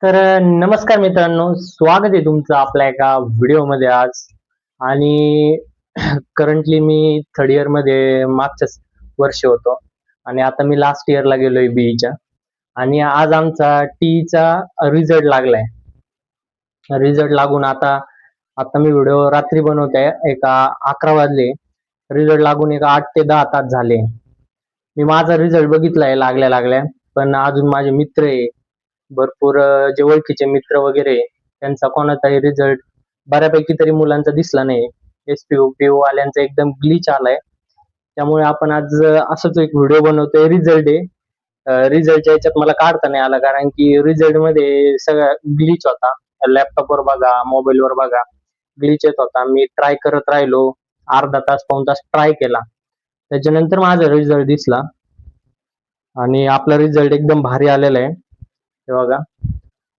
नमस्कार मित्रांनो, स्वागत आहे तुमचं आपल्या एका व्हिडिओमध्ये आज. आणि करंटली मी थर्ड इयर मध्ये मागच्याच वर्षी होतो आणि आता मी लास्ट इयरला गेलोय बीईच्या. आणि आज आमचा टीचा रिझल्ट लागलाय. रिझल्ट लागून आता आता मी व्हिडिओ रात्री बनवतोय, एका 11 वाजले. रिझल्ट लागून एक 8 ते 10 तास झाले. मी माझा रिझल्ट बघितलाय लागल्या लागल्या, पण अजून माझे मित्र आहे भरपूर, जे ओळखीचे मित्र वगैरे आहे, त्यांचा कोणाचाही रिझल्ट बऱ्यापैकी तरी मुलांचा दिसला नाही. एसपीओ पीओ वाल्यांचा एकदम ग्लिच आलाय. त्यामुळे आपण आज असंच एक व्हिडिओ बनवतोय. रिझल्ट आहे, रिझल्टच्या याच्यात मला काढता नाही आला, कारण की रिझल्ट मध्ये सगळा ग्लिच होता. लॅपटॉपवर बघा, मोबाईलवर बघा, ग्लिच येत होता. मी ट्राय करत राहिलो, अर्धा तास पाऊण तास ट्राय केला, त्याच्यानंतर माझा रिझल्ट दिसला. आणि आपला रिझल्ट एकदम भारी आलेला आहे. हे बघा,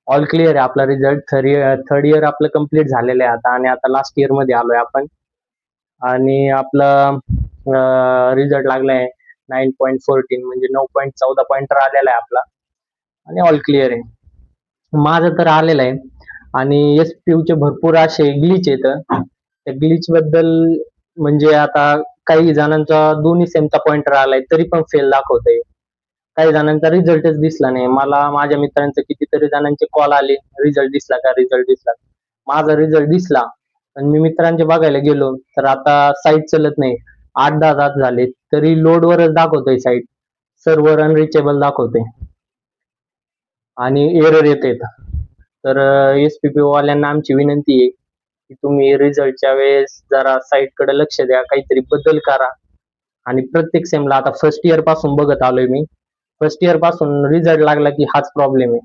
ऑल क्लिअर आहे आपला रिझल्ट. थर्ड इयर आपलं कम्प्लीट झालेलं आहे आता, आणि आता लास्ट इयर मध्ये आलोय आपण. आणि आपला रिझल्ट लागलाय 9.14, म्हणजे 9.14 पॉइंटर आलेला आहे आपला. आणि ऑल क्लिअर आहे माझं तर आलेलं आहे. आणि एसपीयू चे भरपूर असे ग्लिच येत. त्या ग्लिच बद्दल म्हणजे आता काही जणांचा दोन्ही सेमचा पॉइंटर आलाय तरी पण फेल दाखवतंय. काही जणांचा रिझल्टच दिसला नाही. मला माझ्या मित्रांचे कितीतरी जणांचे कॉल आले, रिझल्ट दिसला का, रिझल्ट दिसला का. माझा रिझल्ट दिसला, पण मी मित्रांचे बघायला गेलो तर आता साईट चलत नाही. 8-10 तास झाले तरी लोडवरच दाखवतोय साईट. सर्व्हर अनरिचेबल दाखवते आणि एरर येते. तर एसपीपीओ वाल्यांना आमची विनंती आहे की तुम्ही रिझल्टच्या वेळेस जरा साईट कडे लक्ष द्या, काहीतरी बदल करा. आणि प्रत्येक सेमला आता फर्स्ट इयर पासून बघत आलोय मी. फर्स्ट इयर पासून रिझल्ट लागला की हाच प्रॉब्लेम आहे.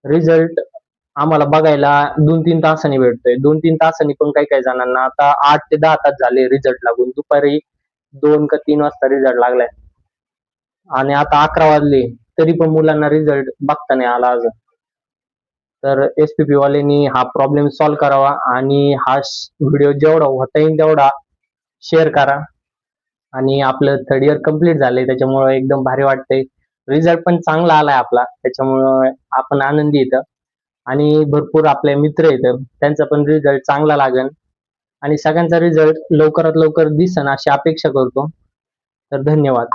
रिझल्ट आम्हाला बघायला 2-3 तासांनी भेटतोय. 2-3 तासांनी पण काही काही जणांना आता 8 ते 10 तास झाले रिझल्ट लागून. दुपारी 2 का 3 वाजता रिझल्ट लागलाय, आणि आता 11 वाजले तरी पण मुलांना रिझल्ट बघता नाही आला अजून. तर एसपीपी वाल्यांनी हा प्रॉब्लेम सॉल्व्ह करावा, आणि हा व्हिडिओ जेवढा होता येईल तेवढा शेअर करा. आणि आपलं थर्ड इयर कम्प्लीट झालंय, त्याच्यामुळे एकदम भारी वाटतंय. रिझल्ट पण चांगला आलाय आपला, त्याच्यामुळं आपण आनंदी येतं. आणि भरपूर आपले मित्र आहेत, त्यांचा पण रिझल्ट चांगला लागेल. आणि सगळ्यांचा रिझल्ट लवकरात लवकर दिसन अशी अपेक्षा करतो. तर धन्यवाद.